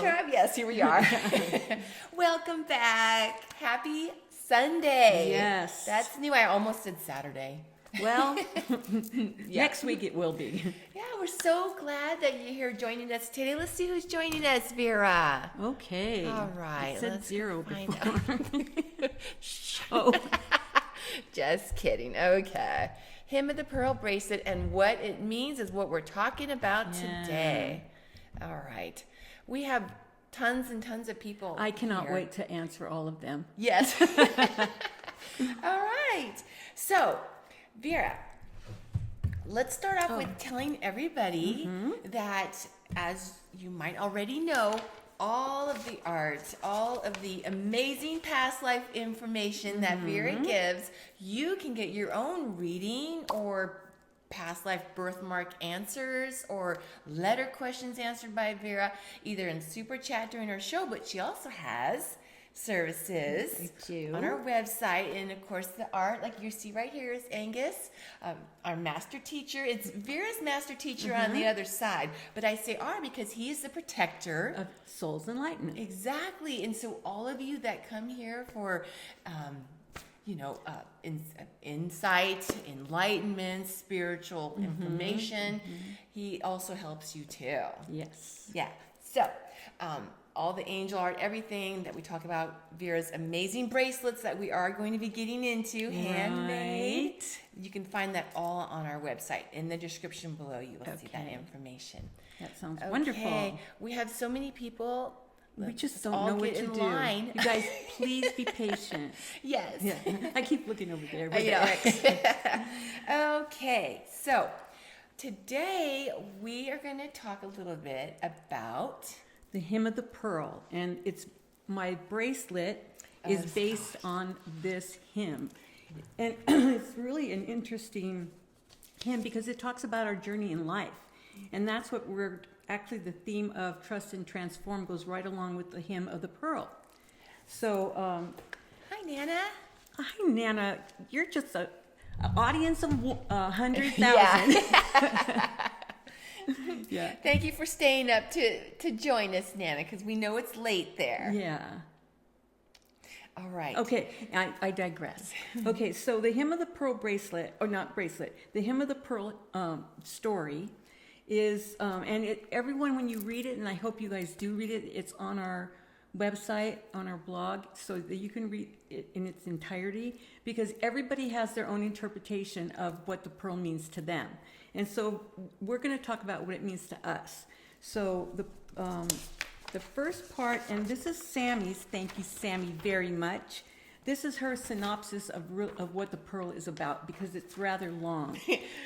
intro. Yes, here we are. Welcome back. Happy Sunday. Yes. That's new. I almost said Saturday. Well, next week it will be. Yeah, we're so glad that you're here joining us today. Let's see who's joining us, Vera. Okay. All right. It said let's 0 find before. out. Oh. Just kidding. Okay. Hymn of the Pearl Bracelet and what it means is what we're talking about today. All right. We have tons and tons of people. I cannot here. wait to answer all of them. Yes. All right. So, Vera, let's start off with telling everybody that, as you might already know, all of the art, all of the amazing past life information that Vera gives, you can get your own reading or past life birthmark answers or letter questions answered by Vera, either in Super Chat during our show, but she also has services on our website. And of course, the art, like you see right here, is Angus, our master teacher. It's Vera's master teacher on the other side, but I say our because he is the protector Of Soul's Enlightenment. Exactly. And so all of you that come here for insight, enlightenment, spiritual information, he also helps you too. Yes. Yeah. So, all the angel art, everything that we talk about, Vera's amazing bracelets that we are going to be getting into, handmade. You can find that all on our website. In the description below, you will see that information. That sounds wonderful. We have so many people. We just Let's don't all know what get to in do. line. You guys, please be patient. Yes. Yeah. I keep looking over there. I know. Okay, so today we are going to talk a little bit about The Hymn of the Pearl, and it's my bracelet is based on this hymn, and it's really an interesting hymn because it talks about our journey in life, and that's what we're actually the theme of Trust and Transform goes right along with the Hymn of the Pearl. So, Hi, Nana. hi Nana, you're just a audience of 100,000. Yeah. Yeah. Thank you for staying up to join us, Nana, because we know it's late there. Yeah. All right. Okay, I digress. Okay, so the Hymn of the Pearl bracelet, or not bracelet, the Hymn of the Pearl story is, and everyone, when you read it, and I hope you guys do read it, it's on our website, on our blog, so that you can read it in its entirety, because everybody has their own interpretation of what the pearl means to them. And so we're going to talk about what it means to us. So the first part, and this is Sammy's, thank you, Sammy, very much. This is her synopsis of what the pearl is about, because it's rather long.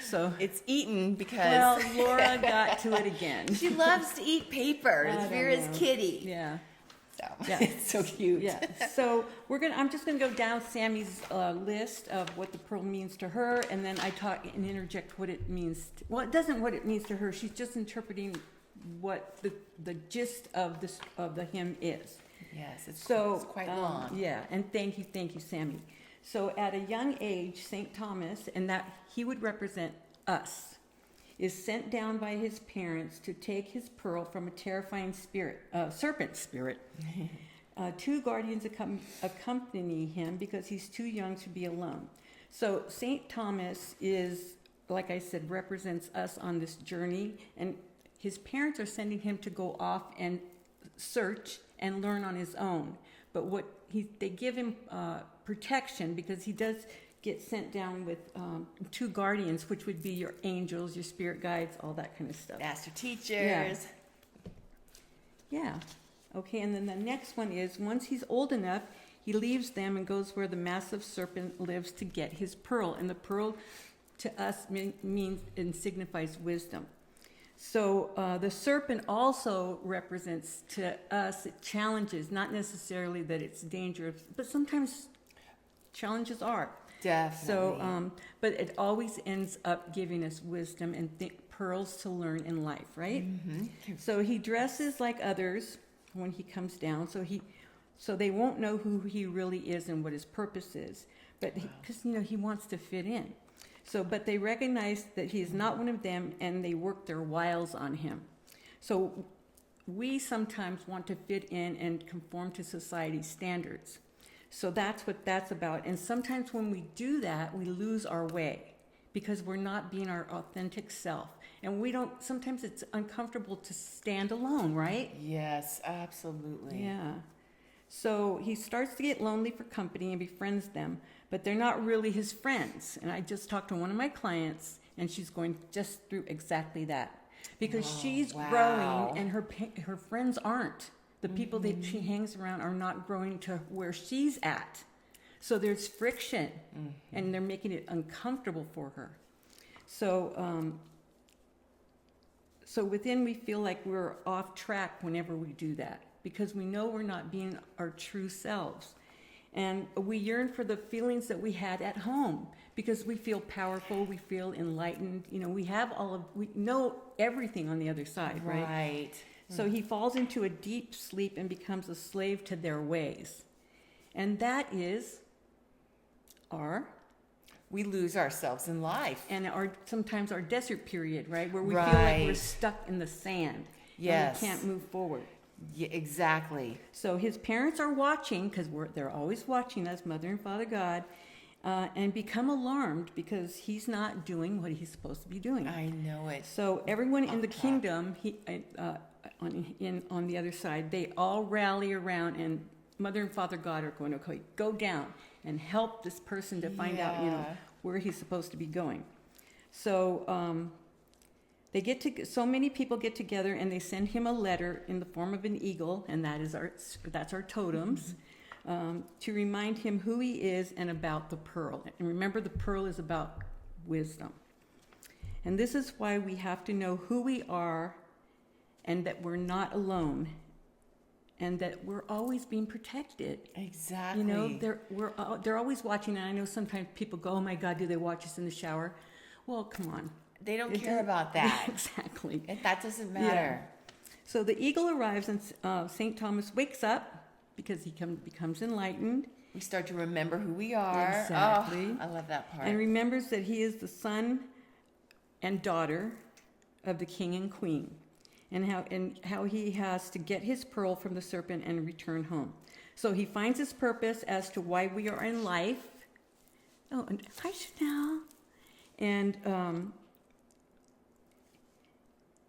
So It's eaten because well, Laura got to it again. she loves to eat paper. It's I don't Vera's know. kitty. Yeah. So Yeah. it's so cute. Yeah. So I'm just gonna go down Sammy's list of what the pearl means to her, and then I talk and interject what it means. Well, it doesn't what it means to her. She's just interpreting what the gist of the hymn is. Yes, it's quite So long. yeah, and thank you, Sammy. So at a young age, St. Thomas, and that he would represent us, is sent down by his parents to take his pearl from a terrifying serpent spirit. Two guardians accompany him because he's too young to be alone. So St. Thomas is, like I said, represents us on this journey, and his parents are sending him to go off and search and learn on his own. But they give him protection because he does get sent down with two guardians, which would be your angels, your spirit guides, all that kind of stuff. Master teachers. Yeah. Okay, and then the next one is, once he's old enough, he leaves them and goes where the massive serpent lives to get his pearl. And the pearl to us means and signifies wisdom. So the serpent also represents to us challenges, not necessarily that it's dangerous, but sometimes challenges are. Definitely. So, but it always ends up giving us wisdom and pearls to learn in life, right? So he dresses like others when he comes down, so they won't know who he really is and what his purpose is. But because he wants to fit in. So, but they recognize that he is not one of them, and they work their wiles on him. So we sometimes want to fit in and conform to society's standards. So that's what that's about. And sometimes when we do that, we lose our way because we're not being our authentic self. And we don't, sometimes it's uncomfortable to stand alone, right? Yes, absolutely. Yeah. So he starts to get lonely for company and befriends them, but they're not really his friends. And I just talked to one of my clients, and she's going just through exactly that. Because she's growing and her friends aren't. The people that she hangs around are not growing to where she's at. So there's friction, and they're making it uncomfortable for her. So, so within we feel like we're off track whenever we do that, because we know we're not being our true selves. And we yearn for the feelings that we had at home, because we feel powerful, we feel enlightened. You know, we know everything on the other side, right? Right. So he falls into a deep sleep and becomes a slave to their ways. And that is we lose ourselves in life. and sometimes our desert period, right? Where we feel Right. like we're stuck in the sand. Yes. And we can't move forward. Yeah, exactly. So his parents are watching, because they're always watching us, Mother and Father God, and become alarmed because he's not doing what he's supposed to be doing. I know it. So everyone in the kingdom, on the other side, they all rally around, and Mother and Father God are going to go down and help this person to find out, where he's supposed to be going. So so many people get together, and they send him a letter in the form of an eagle, and that's our totems, to remind him who he is and about the pearl. And remember, the pearl is about wisdom. And this is why we have to know who we are, and that we're not alone, and that we're always being protected. Exactly. You know, they're always watching, and I know sometimes people go, "Oh my God, do they watch us in the shower?" Well, come on. They don't care about that. Exactly. That doesn't matter. Yeah. So the eagle arrives, and St. Thomas wakes up because he becomes enlightened. We start to remember who we are. Exactly. Oh, I love that part. And remembers that he is the son and daughter of the king and queen, and how he has to get his pearl from the serpent and return home. So he finds his purpose as to why we are in life. Oh, and hi, Chanel.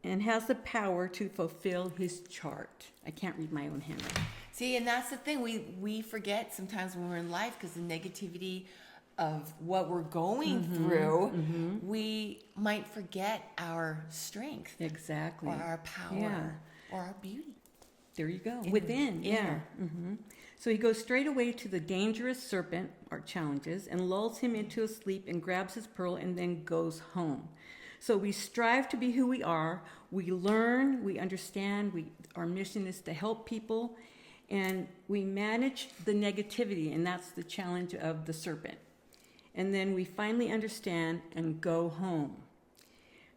And has the power to fulfill his chart. I can't read my own handwriting. See, and that's the thing. We forget sometimes when we're in life, because the negativity of what we're going through, we might forget our strength. Exactly. Or our power. Or our beauty. There you go. Within. Yeah. So he goes straight away to the dangerous serpent, our challenges, and lulls him into a sleep and grabs his pearl and then goes home. So we strive to be who we are. We learn, we understand, our mission is to help people, and we manage the negativity, and that's the challenge of the serpent. And then we finally understand and go home.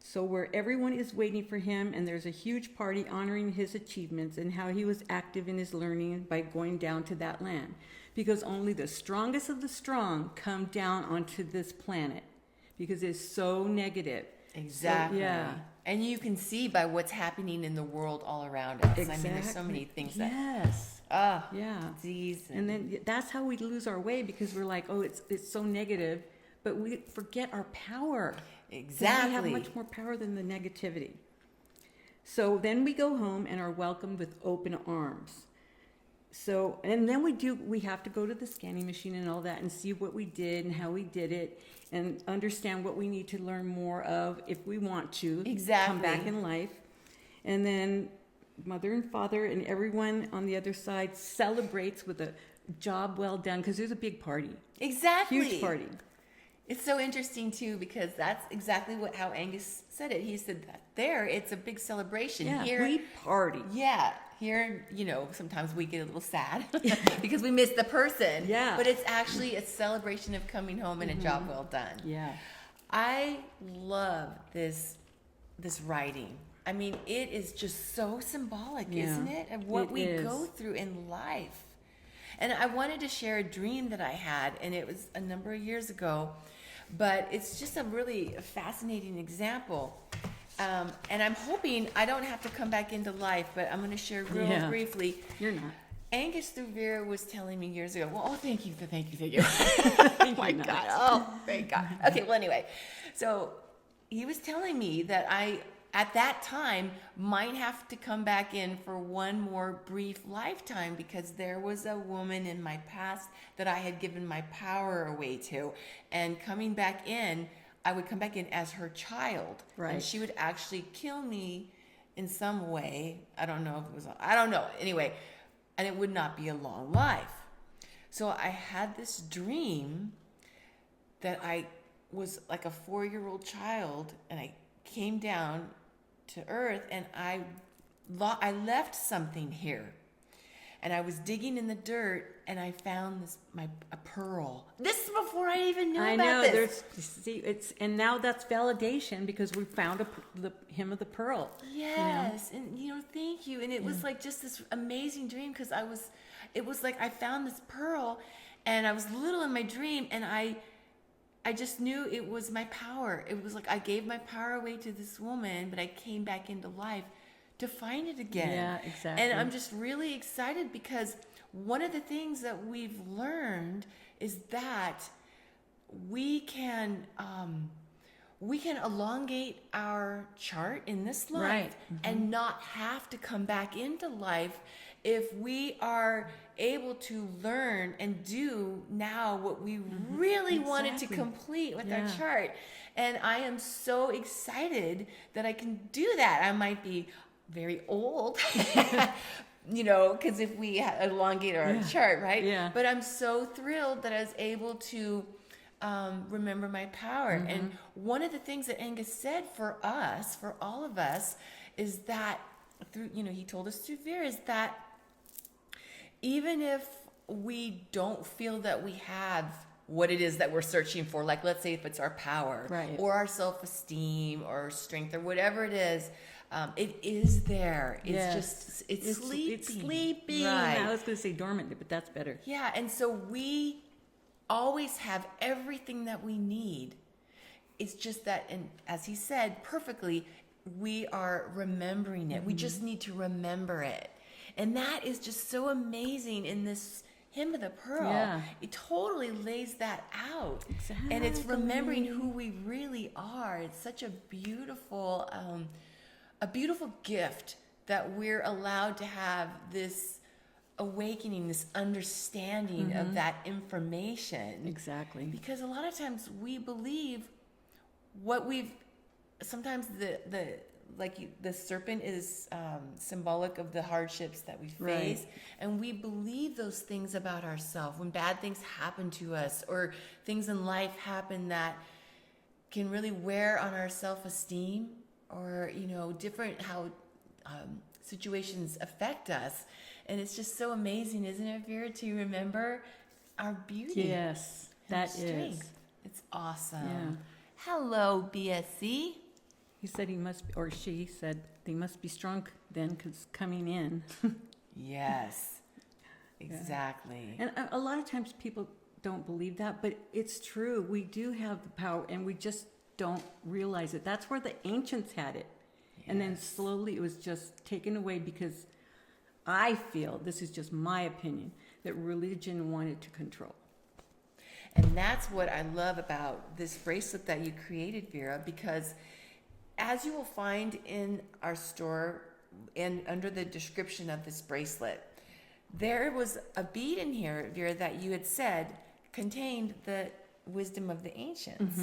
So where everyone is waiting for him, and there's a huge party honoring his achievements and how he was active in his learning by going down to that land. Because only the strongest of the strong come down onto this planet, because it's so negative. Exactly. So, yeah. And you can see by what's happening in the world all around us. Exactly. I mean, there's so many things that... Yes. Yeah. Disease. And then that's how we lose our way, because we're like, oh, it's so negative, but we forget our power. Exactly. We have much more power than the negativity. So then we go home and are welcomed with open arms. So, and then we have to go to the scanning machine and all that and see what we did and how we did it and understand what we need to learn more of if we want to come back in life. And then Mother and Father and everyone on the other side celebrates with a job well done, because there's a big party. Exactly. Huge party. It's so interesting too, because that's exactly how Angus said it. He said that it's a big celebration. Yeah, here, we party. Yeah. Here, sometimes we get a little sad because we miss the person. Yeah. But it's actually a celebration of coming home and a job well done. Yeah. I love this writing. I mean, it is just so symbolic, isn't it? Of what we go through in life. And I wanted to share a dream that I had, and it was a number of years ago, but it's just a really fascinating example. And I'm hoping I don't have to come back into life, but I'm going to share real Yeah. briefly. You're not. Angus through Vera was telling me years ago. Well, thank you. Oh my You're not. God. Oh, thank God. Okay. Well, anyway, so he was telling me that I, at that time, might have to come back in for one more brief lifetime because there was a woman in my past that I had given my power away to, and coming back in, I would come back in as her child, Right. and she would actually kill me in some way. I don't know if it was. I don't know. Anyway. And it would not be a long life. So I had this dream that I was like a 4-year-old child, and I came down to earth, and I left something here. And I was digging in the dirt, and I found a pearl. This is before I even knew about this. And now that's validation because we found the hem of the pearl. Yes, and thank you. And it was like just this amazing dream because it was like I found this pearl, and I was little in my dream, and I just knew it was my power. It was like I gave my power away to this woman, but I came back into life to find it again. Yeah, exactly. And I'm just really excited because one of the things that we've learned is that we can elongate our chart in this life, right. and not have to come back into life if we are able to learn and do now what we really wanted to complete with our chart. And I am so excited that I can do that. I might be very old, because if we elongate our chart, right? Yeah. But I'm so thrilled that I was able to remember my power. And one of the things that Angus said for all of us, is that through, he told us through Vera, is that even if we don't feel that we have what it is that we're searching for, like let's say if it's our power, right, or our self-esteem or strength or whatever it is, it is there. It's just, it's sleeping. It's sleeping. Right. I was going to say dormant, but that's better. Yeah, and so we always have everything that we need. It's just that, and as he said perfectly, we are remembering it. We just need to remember it. And that is just so amazing in this Hymn of the Pearl. Yeah. It totally lays that out. Exactly. And it's remembering who we really are. It's such a beautiful gift that we're allowed to have this awakening, this understanding of that information. Exactly. Because a lot of times we believe what we've, sometimes the serpent is symbolic of the hardships that we face, and we believe those things about ourselves. When bad things happen to us, or things in life happen that can really wear on our self-esteem, or different how situations affect us. And it's just so amazing, isn't it, Vera, to remember our beauty? Yes, that is. It's awesome. Yeah. Hello, BSC. He said she said they must be strong then, because coming in. Yes, exactly. And a lot of times people don't believe that, but it's true. We do have the power, and we just don't realize it. That's where the ancients had it. Yes. And then slowly it was just taken away because I feel, this is just my opinion, that religion wanted to control. And that's what I love about this bracelet that you created, Vera, because as you will find in our store and under the description of this bracelet, there was a bead in here, Vera, that you had said contained the wisdom of the ancients.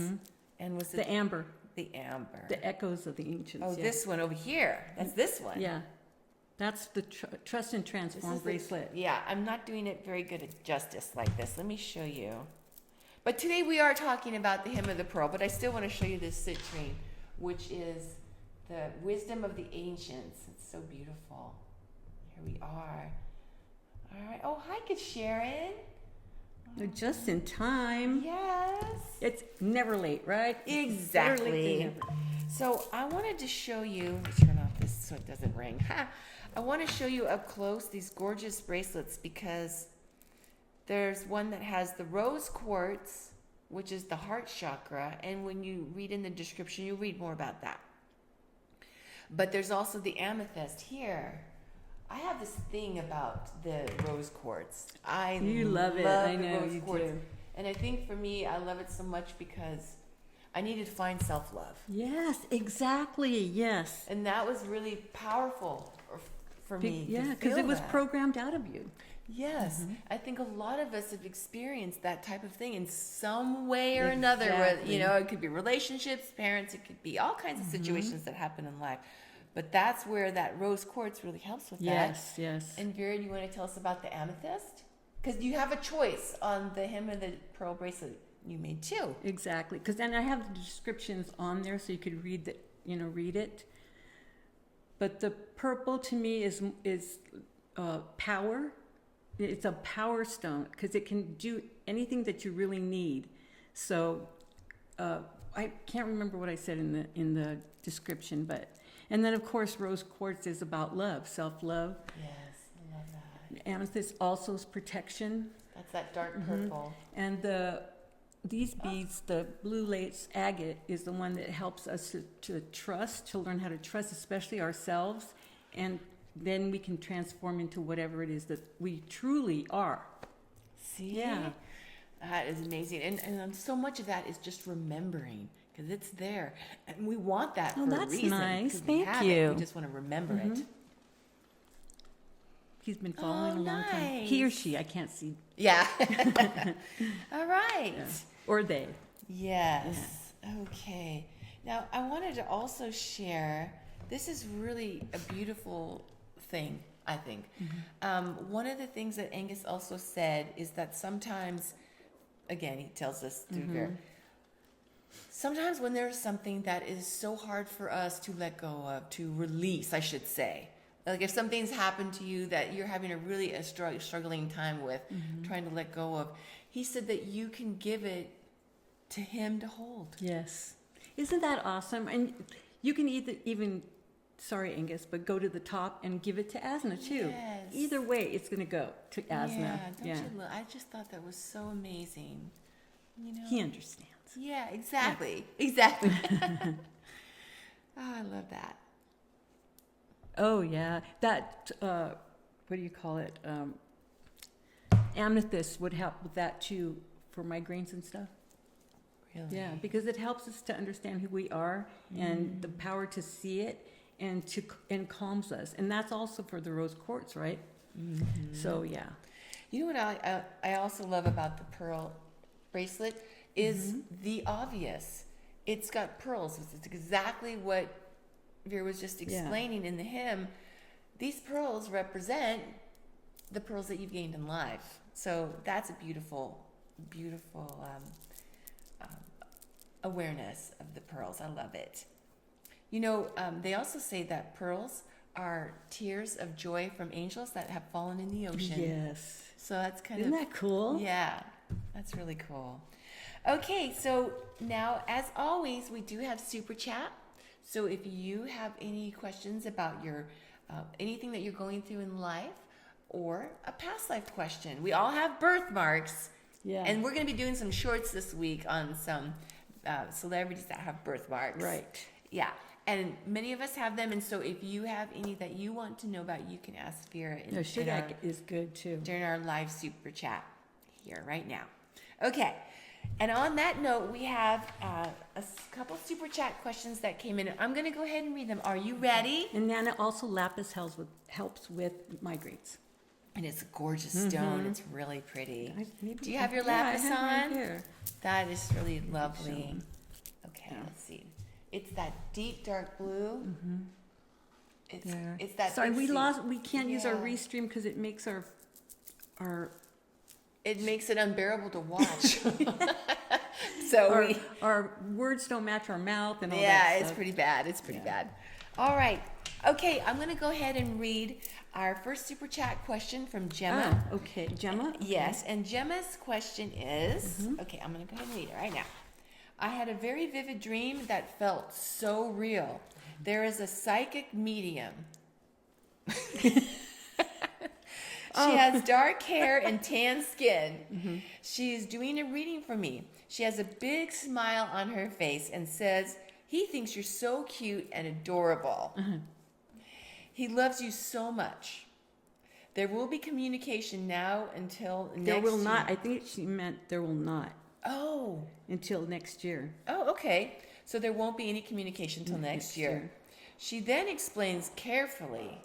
And was it the amber. The amber. The echoes of the ancients. Oh, this one over here. That's this one. Yeah. That's the Trust and Transform bracelet. Yeah, I'm not doing it very good at justice like this. Let me show you. But today we are talking about the Hymn of the Pearl, but I still want to show you this citrine, which is the wisdom of the ancients. It's so beautiful. Here we are. All right. Oh, hi, good Sharon. Just in time. Yes. It's never late, right? Exactly. So I wanted to show you, let me turn off this so it doesn't ring. I want to show you up close these gorgeous bracelets because there's one that has the rose quartz, which is the heart chakra. And when you read in the description, you'll read more about that. But there's also the amethyst here. I have this thing about the rose quartz. You love it. I know rose you quartz. do. And I think for me, I love it so much because I needed to find self-love. Yes, exactly. Yes. And that was really powerful for me. Yeah, because because it was programmed out of you. Yes, I think a lot of us have experienced that type of thing in some way or another. Where, Exactly. it could be relationships, parents, it could be all kinds of situations that happen in life. But that's where that rose quartz really helps with that. Yes, yes. And Vera, do you want to tell us about the amethyst? Because you have a choice on the hem of the pearl bracelet you made too. Exactly. Because then I have the descriptions on there so you could read it. But the purple to me is power. It's a power stone because it can do anything that you really need. So I can't remember what I said in the description, but and then of course rose quartz is about love, self-love. Yes, I love that. Amethyst also is protection. That's that dark purple. And these beads, the blue lace agate, is the one that helps us to trust, to learn how to trust, especially ourselves, and then we can transform into whatever it is that we truly are. See? Yeah. That is amazing. And so much of that is just remembering because it's there. And we want that for a that's reason. nice. 'Cause we Thank have it. you. We just want to remember it. He's been following a long time. nice. He or she, I can't see. Yeah. All right. Yeah. Or they. Yes. Okay. Now, I wanted to also share, this is really a beautiful thing, I think. One of the things that Angus also said is that sometimes, again, he tells us through Vera, sometimes when there's something that is so hard for us to let go of, to release, I should say, like if something's happened to you that you're having a struggling time with, trying to let go of, he said that you can give it to him to hold. Yes. Isn't that awesome? And you can even, sorry Angus, but go to the top and give it to Asna too. Yes. Either way, it's going to go to Asna. Yeah, don't you love? I just thought that was so amazing. He understands. Yeah, exactly. Exactly. Oh, I love that. Oh yeah, that what do you call it? Amethyst would help with that too for migraines and stuff. Really? Yeah, because it helps us to understand who we are and the power to see it and calms us, and that's also for the rose quartz, right? So yeah. You know what I also love about the pearl bracelet is the obvious. It's got pearls. It's exactly what Vera was just explaining in the hymn. These pearls represent the pearls that you've gained in life. So that's a beautiful, beautiful awareness of the pearls. I love it. They also say that pearls are tears of joy from angels that have fallen in the ocean. Yes. So that's Isn't that cool? Yeah, that's really cool. Okay, so now, as always, we do have Super Chat. So if you have any questions about your anything that you're going through in life or a past life question, we all have birthmarks. Yeah. And we're going to be doing some shorts this week on some celebrities that have birthmarks. Right. Yeah. And many of us have them. And so if you have any that you want to know about, you can ask Vera is good too. during our live Super Chat here right now. Okay. And on that note, we have a couple Super Chat questions that came in. I'm going to go ahead and read them. Are you ready? And then also lapis helps with migraines. And it's a gorgeous stone. It's really pretty. Maybe Do you have your yeah, lapis I have on? right here. That is really lovely. Okay, let's see. It's that deep dark blue. It's that. Sorry, pixie. we can't use our Yeah. restream because it makes our It makes it unbearable to watch. So our words don't match our mouth and all that yeah, stuff. it's pretty bad. It's pretty bad. All right. Okay, I'm going to go ahead and read our first Super Chat question from Gemma. Oh, okay. Gemma? Yes, and Gemma's question is, okay, I'm going to go ahead and read it right now. I had a very vivid dream that felt so real. There is a psychic medium. She has dark hair and tan skin. She is doing a reading for me. She has a big smile on her face and says, He thinks you're so cute and adorable. He loves you so much. There will be communication now until next year. There will not. I think she meant there will not. Oh. Until next year. Oh, okay. So there won't be any communication until next year. She then explains carefully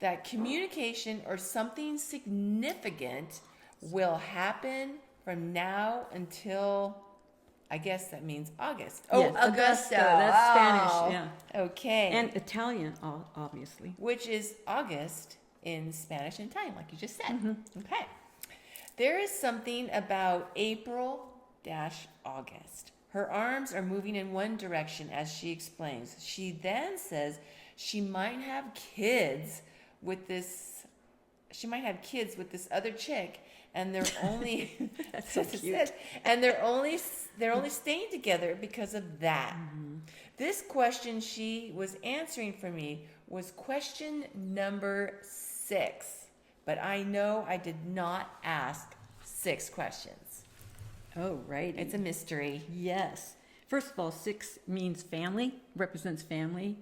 that communication or something significant will happen from now until, I guess that means August. Oh, yes, Augusta. That's Spanish, yeah. Okay. And Italian, obviously. Which is August in Spanish and Italian, like you just said. Okay. There is something about April-August. Her arms are moving in one direction as she explains. She then says she might have kids with this other chick, and they're only that's so cute. And they're only staying together because of that. This question she was answering for me was question number 6, but I know I did not ask 6 questions. Oh, right. It's a mystery. Yes. First of all, 6 means family, represents family,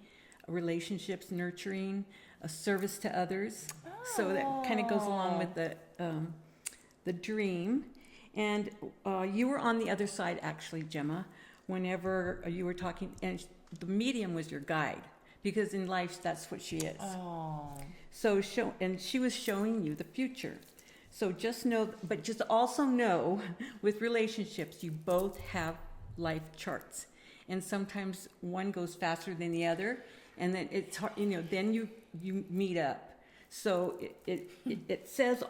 relationships, nurturing, a service to others. So that kind of goes along with the dream. And you were on the other side, actually, Gemma, whenever you were talking, and the medium was your guide, because in life, that's what she is. Oh. So and she was showing you the future. So just know, but just also know, with relationships, you both have life charts, and sometimes one goes faster than the other, and then it's hard, then you meet up. So it says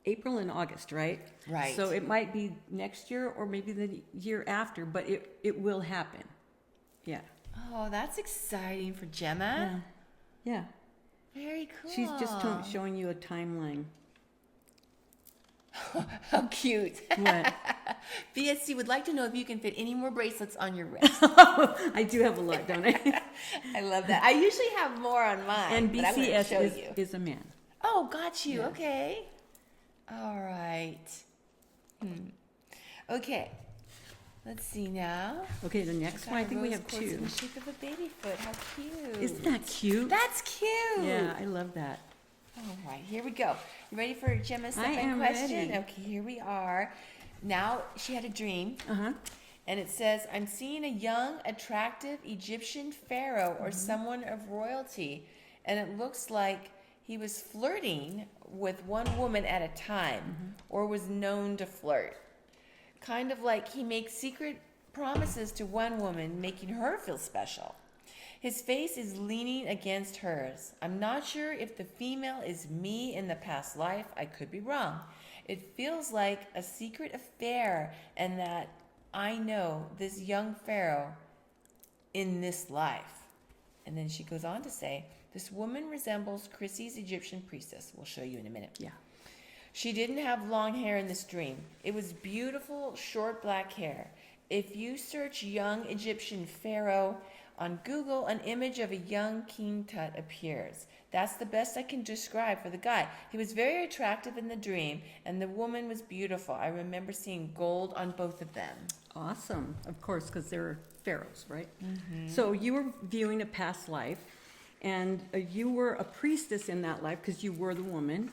April and August, right? Right. So it might be next year or maybe the year after, but it will happen. Yeah. Oh, that's exciting for Gemma. Yeah. Very cool. She's just showing you a timeline. How cute. What? BSC would like to know if you can fit any more bracelets on your wrist. I do have a lot, don't I? I love that. I usually have more on mine. And but I'm gonna show BCS you. is a man. Oh, got you. Yeah. Okay. All right. Okay. Let's see now. Okay, the next one, I think we have Rose quartz 2. in the shape of a baby foot. How cute. Isn't that cute? That's cute. Yeah, I love that. All right, here we go. You ready for Gemma's second am question? ready. Okay, here we are. Now, she had a dream. Uh-huh. And it says, I'm seeing a young, attractive Egyptian pharaoh or someone of royalty. And it looks like he was flirting with one woman at a time or was known to flirt. Kind of like he makes secret promises to one woman, making her feel special. His face is leaning against hers. I'm not sure if the female is me in the past life. I could be wrong. It feels like a secret affair, and that I know this young pharaoh in this life. And then she goes on to say, this woman resembles Chrissy's Egyptian priestess. We'll show you in a minute. Yeah. She didn't have long hair in this dream. It was beautiful, short black hair. If you search young Egyptian pharaoh on Google, an image of a young King Tut appears. That's the best I can describe for the guy. He was very attractive in the dream, and the woman was beautiful. I remember seeing gold on both of them. Awesome. Of course, because they're pharaohs, right? So you were viewing a past life, and you were a priestess in that life because you were the woman.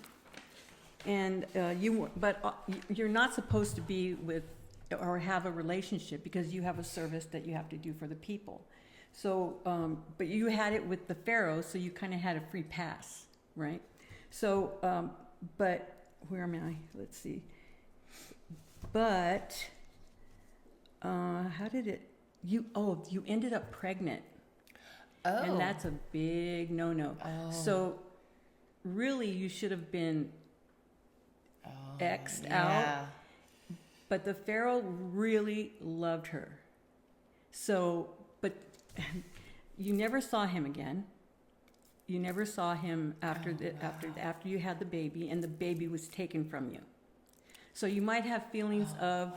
And you're not supposed to be with or have a relationship because you have a service that you have to do for the people. So, but you had it with the pharaoh, so you kind of had a free pass, right? So, but where am I? Let's see. But how did it? You ended up pregnant. Oh. And that's a big no-no. Oh. So, really, you should have been X'd yeah. out. But the pharaoh really loved her. So, but you never saw him again. You never saw him after after you had the baby, and the baby was taken from you. So you might have feelings of,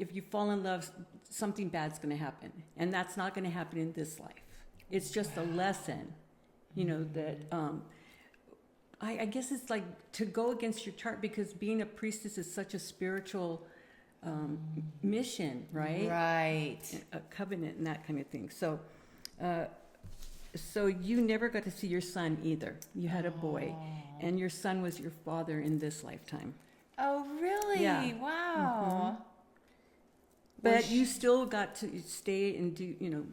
if you fall in love, something bad's going to happen, and that's not going to happen in this life. It's just a lesson, that. I guess it's like to go against your chart, because being a priestess is such a spiritual mission, right? Right. A covenant and that kind of thing. So, so you never got to see your son either. You had a boy, and your son was your father in this lifetime. Oh, really? Yeah. Wow. But you still got to stay and do,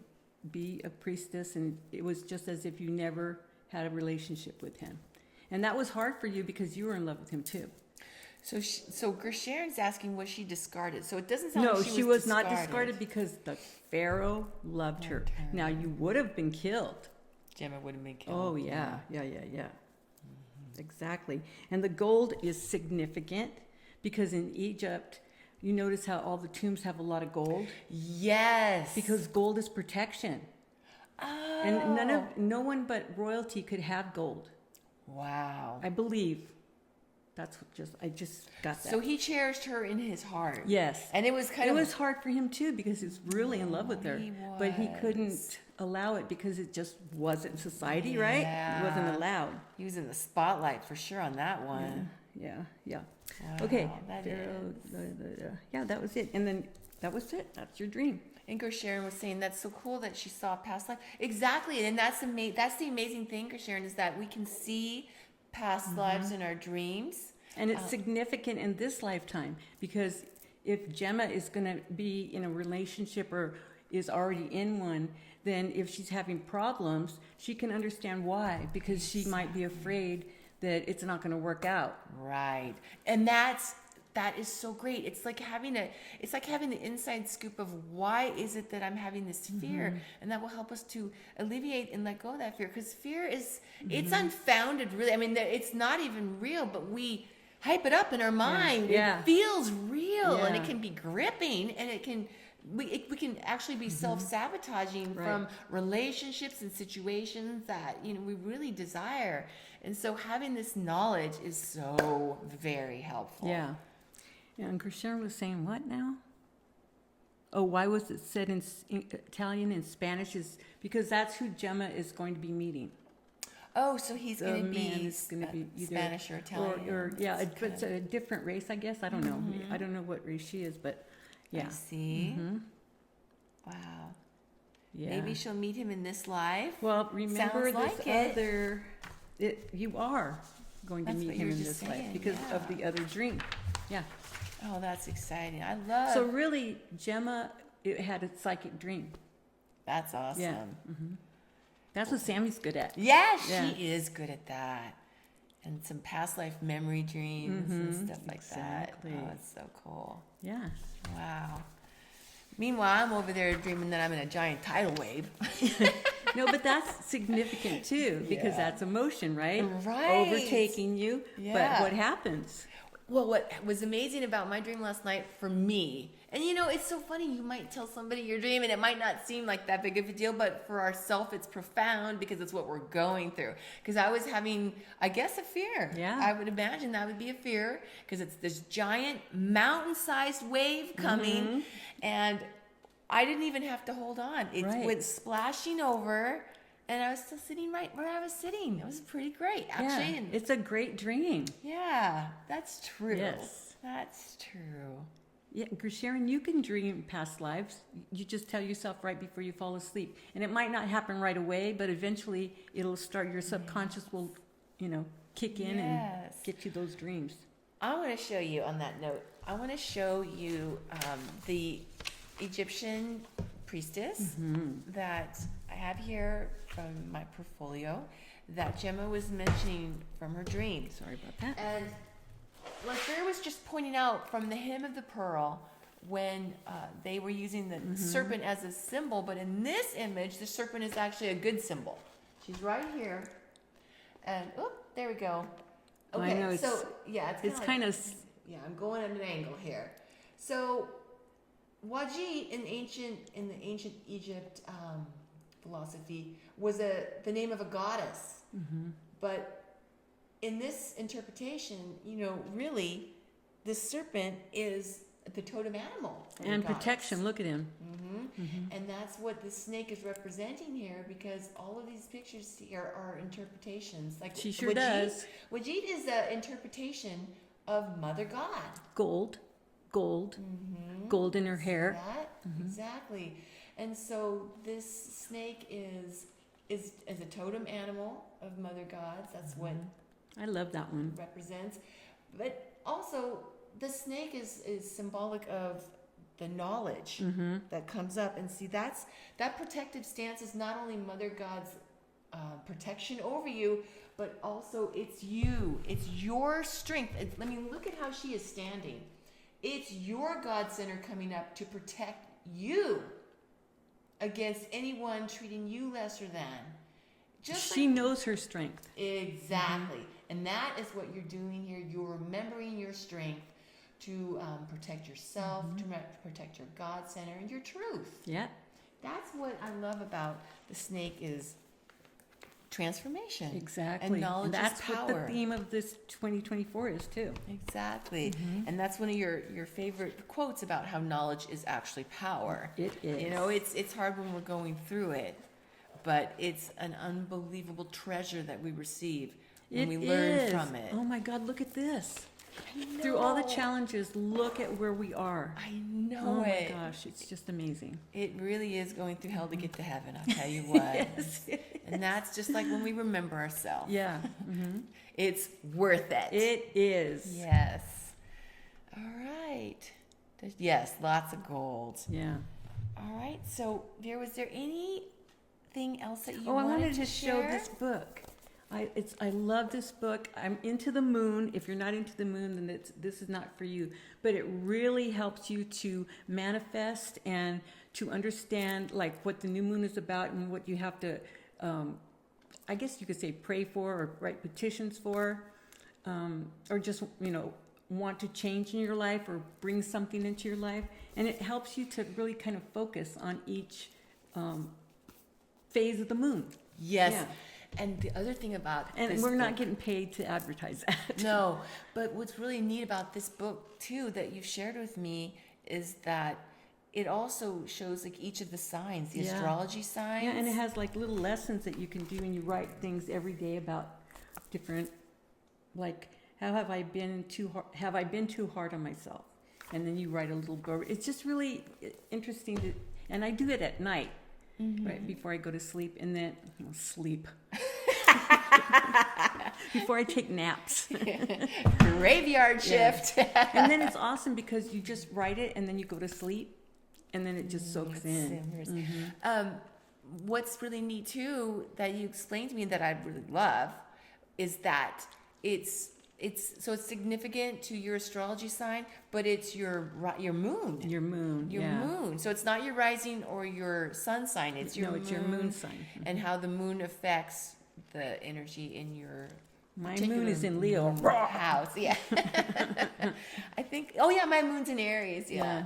be a priestess, and it was just as if you never had a relationship with him. And that was hard for you because you were in love with him too. So, so Sharon's asking, was she discarded? So it doesn't sound like she was not discarded because the Pharaoh loved her. Now, you would have been killed. Gemma would have been killed. Oh, yeah. Exactly. And the gold is significant because in Egypt, you notice how all the tombs have a lot of gold? Yes. Because gold is protection. Oh. And no one but royalty could have gold. Wow. I believe. I just got that. So he cherished her in his heart. Yes. And it was It was hard for him too because he was really in love with her. But he couldn't allow it because it just wasn't society, right? It wasn't allowed. He was in the spotlight for sure on that one. Yeah. Wow, Okay. that Pharaoh, yeah, that was it. And then that was it. That's your dream. And Sharon was saying that's so cool that she saw past life. Exactly. And that's the amazing thing, Sharon, is that we can see past lives in our dreams. And it's significant in this lifetime because if Gemma is going to be in a relationship or is already in one, then if she's having problems, she can understand why, because she might be afraid that it's not going to work out. Right. And that is so great. It's like having the inside scoop of why is it that I'm having this fear, and that will help us to alleviate and let go of that fear, because fear is it's unfounded, really. I mean, it's not even real, but we hype it up in our mind. Yeah. It feels real, and it can be gripping, and we can actually be self-sabotaging from relationships and situations that we really desire. And so having this knowledge is so very helpful. Yeah. And Christian was saying, what now? Oh, why was it said in Italian and Spanish? Is because that's who Gemma is going to be meeting. Oh, so he's going to be either Spanish or Italian. Or but it's a different race, I guess. I don't know. I don't know what race she is, but yeah. I see. Wow. Yeah. Maybe she'll meet him in this life. Well, remember Sounds this like other... you are going to meet him in this life because of the other dream. Yeah. Oh, that's exciting. I love... So really, Gemma had a psychic dream. That's awesome. Yeah. That's what Sammy's good at. Yeah, she is good at that. And some past life memory dreams and stuff like that. Oh, it's so cool. Yeah. Wow. Meanwhile, I'm over there dreaming that I'm in a giant tidal wave. No, but that's significant too, because that's emotion, right? Right. Overtaking you. Yeah. But what happens? Well, what was amazing about my dream last night for me, and it's so funny, you might tell somebody your dream and it might not seem like that big of a deal, but for ourselves it's profound because it's what we're going through. Because I was having, I guess, a fear. Yeah. I would imagine that would be a fear because it's this giant mountain-sized wave coming, and I didn't even have to hold on. It went splashing over. And I was still sitting right where I was sitting. It was pretty great, actually. Yeah, it's a great dream. Yeah, that's true. Yes. That's true. Yeah, Sharon, you can dream past lives. You just tell yourself right before you fall asleep. And it might not happen right away, but eventually it'll start, your subconscious will, kick in and get you those dreams. I want to show you, on that note, I want to show you the Egyptian priestess that I have here from my portfolio that Gemma was mentioning from her dream. Sorry about that. And like Vera was just pointing out from the Hymn of the Pearl, when they were using the serpent as a symbol, but in this image, the serpent is actually a good symbol. She's right here. And, there we go. Okay, I know, so, it's kind of... Yeah, I'm going at an angle here. So, Wajid in the ancient Egypt philosophy was the name of a goddess, but in this interpretation, really, this serpent is the totem animal and protection. Look at him. And that's what the snake is representing here, because all of these pictures here are interpretations. Like she sure does. Wajid is an interpretation of Mother God. Gold. gold, gold in her hair. That? Exactly. And so this snake is a totem animal of Mother Gods. That's what I love that one. represents. But also, the snake is symbolic of the knowledge that comes up. And see, that protective stance is not only Mother God's protection over you, but also it's you. It's your strength. Look at how she is standing. It's your God center coming up to protect you against anyone treating you lesser than. She knows her strength. Exactly. And that is what you're doing here. You're remembering your strength to protect yourself, to protect your God center and your truth. Yeah. That's what I love about the snake is transformation. Exactly. And knowledge that's is power. what the theme of this 2024 is too. Exactly. And that's one of your favorite quotes about how knowledge is actually power. It is. You know, it's hard when we're going through it, but it's an unbelievable treasure that we receive when we learn from it. Oh my God, look at this. I know. Through all the challenges, look at where we are. I know Oh it. my gosh, it's just amazing. It really is going through hell to get to heaven, I'll tell you what. Yes. And that's just like when we remember ourselves. Yeah. It's worth it. It is. Yes. All right. Yes, lots of gold. Yeah. All right. So, Vera, was there anything else that you I wanted wanted to to show share? this book. I love this book. I'm into the moon. If you're not into the moon, then this is not for you. But it really helps you to manifest and to understand like what the new moon is about and what you have to, I guess you could say pray for or write petitions for, or just, want to change in your life or bring something into your life. And it helps you to really kind of focus on each phase of the moon. Yes. Yeah. And the other thing about And this we're not book- getting paid to advertise that. No, but what's really neat about this book too that you've shared with me is that it also shows like each of the signs, the Yeah. astrology signs. Yeah, and it has like little lessons that you can do, and you write things every day about different, like how have I been too hard on myself? And then you write a little go. It's just really interesting and I do it at night, right before I go to sleep, and then sleep. Before I take naps. Graveyard shift. And then it's awesome because you just write it and then you go to sleep and then it just soaks in. Simmers. What's really neat too that you explained to me that I really love is that it's significant to your astrology sign, but it's your moon. Your moon. Your yeah. moon. So it's not your rising or your sun sign. It's your moon. It's your moon sign. And how the moon affects the energy in your My particular moon is in Leo. house. Yeah. I think. Oh yeah, my moon's in Aries. Yeah.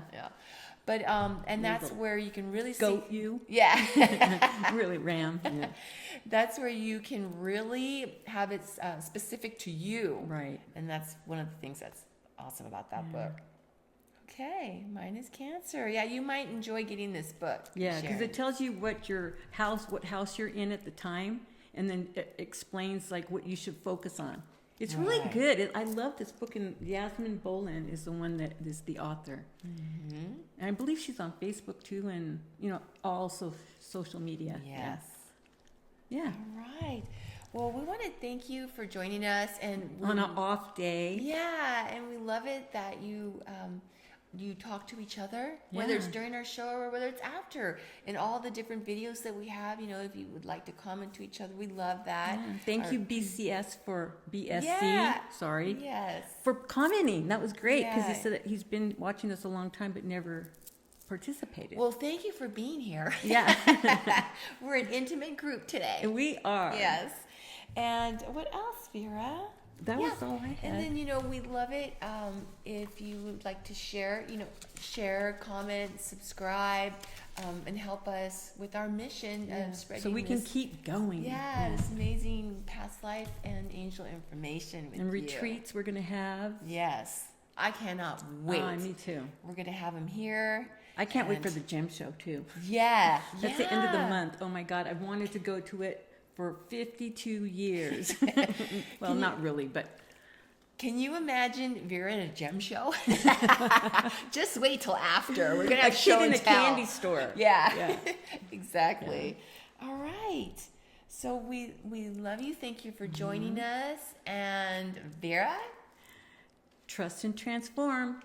But and that's where you can really Goat see. you. Yeah. Really ram. Yeah. That's where you can really have it specific to you. Right. And that's one of the things that's awesome about that book. Okay, mine is Cancer. Yeah, you might enjoy getting this book. Yeah, because Sharon. it tells you what house you're in at the time, and then it explains like what you should focus on. It's really Right. good. I love this book, and Yasmin Boland is the one that is the author. And I believe she's on Facebook too, and also social media. Yes. Yeah. All right. Well, we want to thank you for joining us, and On an off day. yeah, and we love it that you talk to each other, whether it's Yeah. during our show or whether it's after, and all the different videos that we have. If you would like to comment to each other, we love that. Yeah. Thank Our- you, BCS, for BSC. Yeah. Sorry. Yes. For commenting. That was great because Yeah. he said that he's been watching us a long time but never participated. Well, thank you for being here. Yeah. We're an intimate group today. And we are. Yes. And what else, Vera? That was all I had. And then, we love it if you would like to share, comment, subscribe, and help us with our mission of spreading so we can this, keep going. this amazing past life and angel information with And you. retreats we're going to have. Yes. I cannot wait. Me too. We're going to have them here. I can't wait for And- the gem show too. Yeah. That's the end of the month. Oh my God. I've wanted to go to it for 52 years. Well, not really, but Can you imagine Vera in a gem show? Just wait till after. We're gonna have A show kid in and a tell. candy store. Yeah, exactly. All right. So we love you. Thank you for joining us. And Vera? Trust and transform.